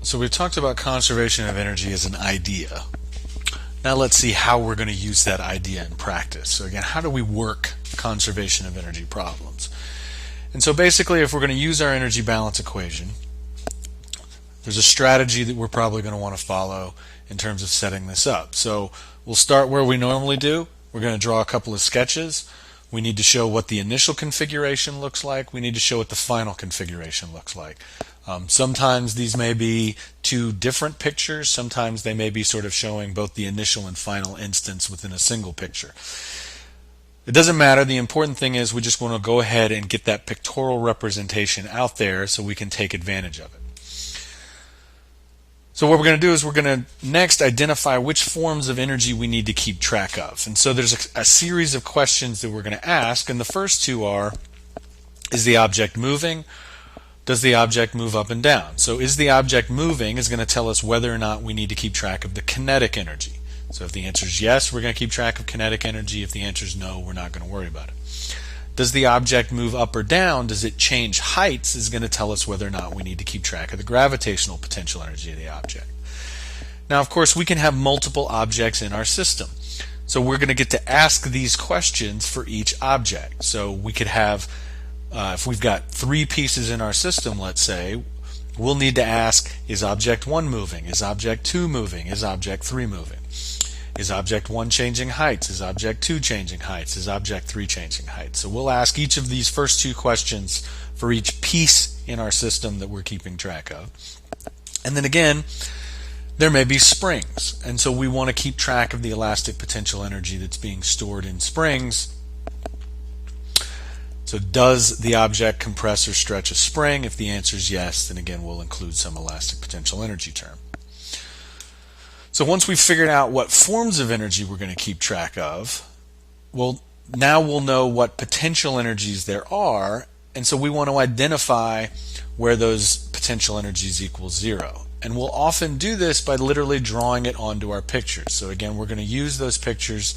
So we've talked about conservation of energy as an idea. Now let's see how we're going to use that idea in practice. So again, how do we work conservation of energy problems? And so basically, if we're going to use our energy balance equation, there's a strategy that we're probably going to want to follow in terms of setting this up. So we'll start where we normally do. We're going to draw a couple of sketches. We need to show what the initial configuration looks like. We need to show what the final configuration looks like. Sometimes these may be two different pictures. Sometimes they may be sort of showing both the initial and final instance within a single picture. It doesn't matter. The important thing is we just want to go ahead and get that pictorial representation out there so we can take advantage of it. So what we're going to do is we're going to next identify which forms of energy we need to keep track of. And so there's a series of questions that we're going to ask, and the first two are, is the object moving? Does the object move up and down? So is the object moving is going to tell us whether or not we need to keep track of the kinetic energy. So if the answer is yes, we're going to keep track of kinetic energy. If the answer is no, we're not going to worry about it. Does the object move up or down? Does it change heights? Is going to tell us whether or not we need to keep track of the gravitational potential energy of the object. Now, of course, we can have multiple objects in our system. So we're going to get to ask these questions for each object. So we could have, if we've got 3 pieces in our system, let's say, we'll need to ask, is object 1 moving? Is object 2 moving? Is object 3 moving? Is object 1 changing heights? Is object 2 changing heights? Is object 3 changing heights? So we'll ask each of these first 2 questions for each piece in our system that we're keeping track of. And then again, there may be springs. And so we want to keep track of the elastic potential energy that's being stored in springs. So does the object compress or stretch a spring? If the answer is yes, then again we'll include some elastic potential energy term. So once we've figured out what forms of energy we're going to keep track of, well, now we'll know what potential energies there are, and so we want to identify where those potential energies equal 0. And we'll often do this by literally drawing it onto our pictures. So again, we're going to use those pictures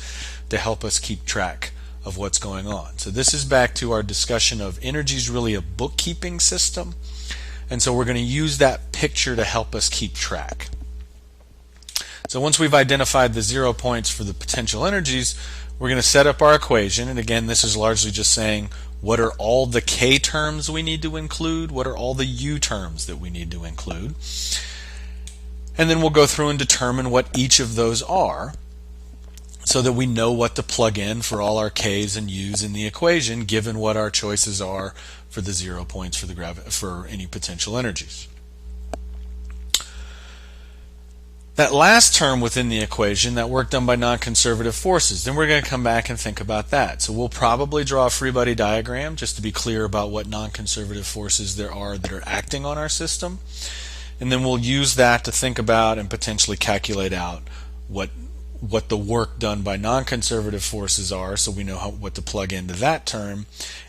to help us keep track of what's going on. So this is back to our discussion of energy is really a bookkeeping system, and so we're going to use that picture to help us keep track. So once we've identified the 0 points for the potential energies, we're going to set up our equation. And again, this is largely just saying what are all the K terms we need to include, what are all the U terms that we need to include. And then we'll go through and determine what each of those are so that we know what to plug in for all our K's and U's in the equation given what our choices are for the 0 points for any potential energies. That last term within the equation, that work done by non-conservative forces, then we're going to come back and think about that. So we'll probably draw a free body diagram just to be clear about what non-conservative forces there are that are acting on our system. And then we'll use that to think about and potentially calculate out what the work done by non-conservative forces are, so we know what to plug into that term.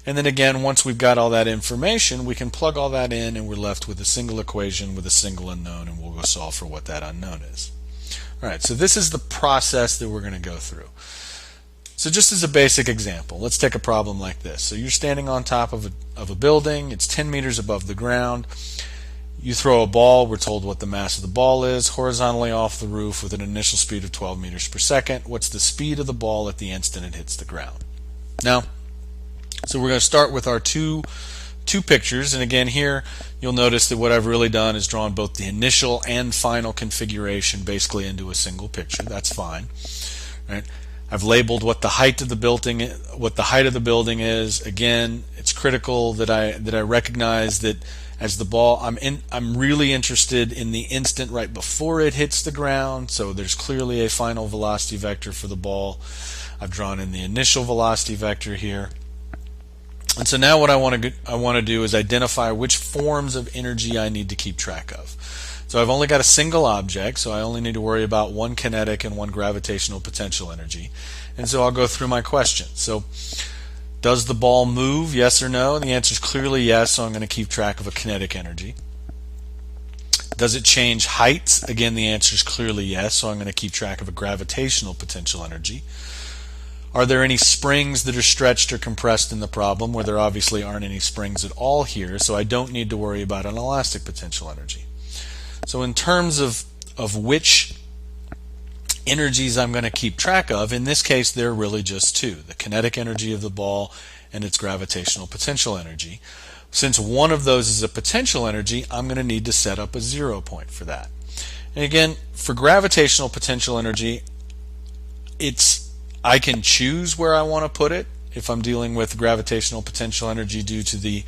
And then again, once we've got all that information, we can plug all that in and we're left with a single equation with a single unknown, and we'll go solve for what that unknown is. Alright, so this is the process that we're going to go through. So just as a basic example, let's take a problem like this. So you're standing on top of a building, it's 10 meters above the ground. You throw a ball, we're told what the mass of the ball is, horizontally off the roof with an initial speed of 12 meters per second. What's the speed of the ball at the instant it hits the ground? Now, so we're going to start with our two pictures, and again here you'll notice that what I've really done is drawn both the initial and final configuration basically into a single picture. That's fine. Right? I've labeled what the height of the building is. Again, it's critical that I recognize that as the ball, I'm really interested in the instant right before it hits the ground, so there's clearly a final velocity vector for the ball. I've drawn in the initial velocity vector here. And so now what I want to do is identify which forms of energy I need to keep track of. So I've only got a single object, so I only need to worry about one kinetic and one gravitational potential energy. And so I'll go through my questions. So does the ball move, yes or no? And the answer is clearly yes, so I'm going to keep track of a kinetic energy. Does it change heights? Again, the answer is clearly yes, so I'm going to keep track of a gravitational potential energy. Are there any springs that are stretched or compressed in the problem, where there obviously aren't any springs at all here, so I don't need to worry about an elastic potential energy. So in terms of which energies I'm going to keep track of, in this case there are really just two: the kinetic energy of the ball and its gravitational potential energy. Since one of those is a potential energy, I'm going to need to set up a 0 point for that. And again, for gravitational potential energy, I can choose where I want to put it if I'm dealing with gravitational potential energy due to the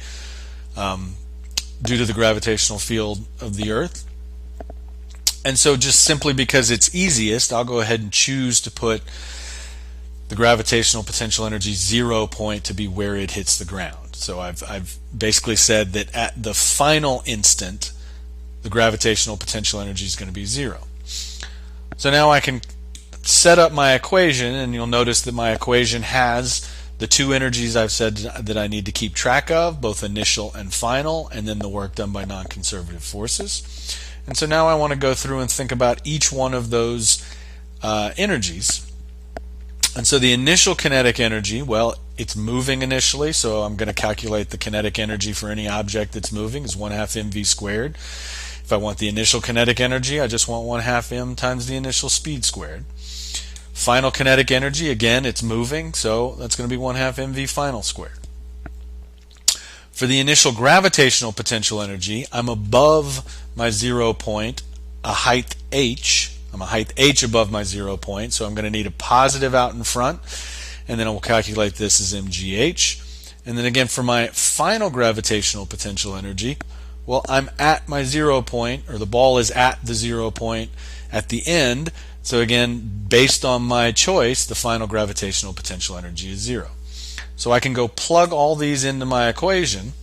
gravitational field of the Earth. And so just simply because it's easiest, I'll go ahead and choose to put the gravitational potential energy 0 point to be where it hits the ground. So I've basically said that at the final instant, the gravitational potential energy is going to be 0. So now I can set up my equation, and you'll notice that my equation has the two energies I've said that I need to keep track of, both initial and final, and then the work done by non-conservative forces. And so now I want to go through and think about each one of those energies. And so the initial kinetic energy, well, it's moving initially, so I'm going to calculate the kinetic energy for any object that's moving is 1/2 mv squared. If I want the initial kinetic energy, I just want 1/2 m times the initial speed squared. Final kinetic energy, again, it's moving, so that's going to be 1/2 mv final squared. For the initial gravitational potential energy, I'm above my 0 point, a height h. I'm a height h above my 0 point, so I'm going to need a positive out in front, and then I will calculate this as mgh. And then again, for my final gravitational potential energy, well, I'm at my 0 point, or the ball is at the 0 point at the end. So again, based on my choice, the final gravitational potential energy is 0. So I can go plug all these into my equation.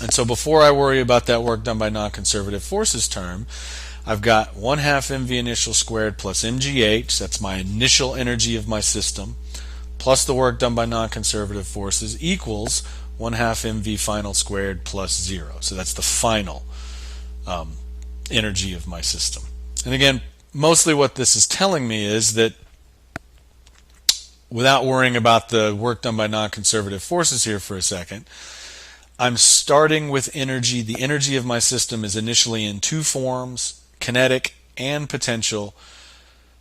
And so before I worry about that work done by non-conservative forces term, I've got 1/2 mv initial squared plus mgh, that's my initial energy of my system, plus the work done by non-conservative forces equals 1/2 mv final squared plus 0. So that's the final energy of my system. And again, mostly what this is telling me is that without worrying about the work done by non-conservative forces here for a second, I'm starting with energy. The energy of my system is initially in two forms: kinetic and potential,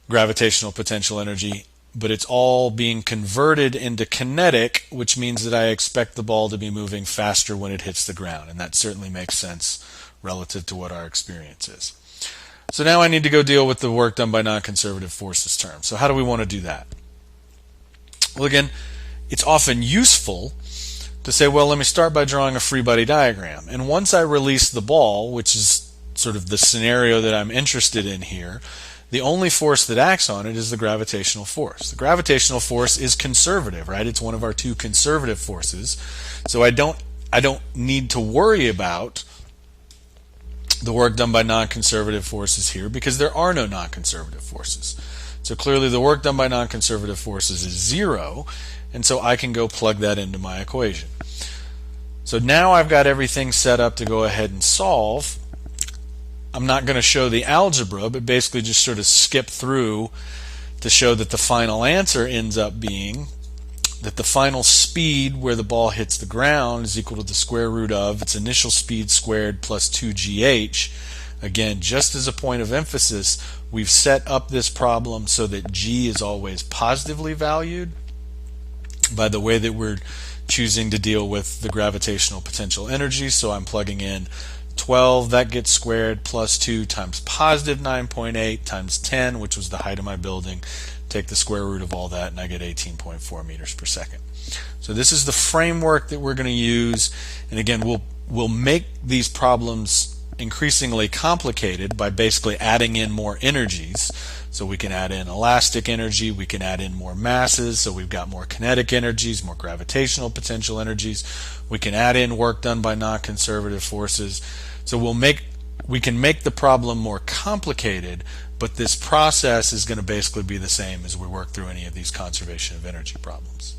gravitational potential energy, but it's all being converted into kinetic, which means that I expect the ball to be moving faster when it hits the ground, and that certainly makes sense relative to what our experience is. So now I need to go deal with the work done by non-conservative forces term. So how do we want to do that? Well, again, it's often useful to say, well, let me start by drawing a free body diagram. And once I release the ball, which is sort of the scenario that I'm interested in here, the only force that acts on it is the gravitational force. The gravitational force is conservative, right? It's one of our two conservative forces. So I don't need to worry about the work done by non-conservative forces here because there are no non-conservative forces. So clearly the work done by non-conservative forces is 0, and so I can go plug that into my equation. So now I've got everything set up to go ahead and solve. I'm not going to show the algebra, but basically just sort of skip through to show that the final answer ends up being that the final speed where the ball hits the ground is equal to the square root of its initial speed squared plus 2gh. Again, just as a point of emphasis, we've set up this problem so that g is always positively valued by the way that we're choosing to deal with the gravitational potential energy. So I'm plugging in 12, that gets squared, plus 2 times positive 9.8 times 10, which was the height of my building. Take the square root of all that, and I get 18.4 meters per second. So this is the framework that we're going to use. And again, we'll make these problems increasingly complicated by basically adding in more energies. So we can add in elastic energy, we can add in more masses, so we've got more kinetic energies, more gravitational potential energies. We can add in work done by non-conservative forces. So we can make the problem more complicated, but this process is going to basically be the same as we work through any of these conservation of energy problems.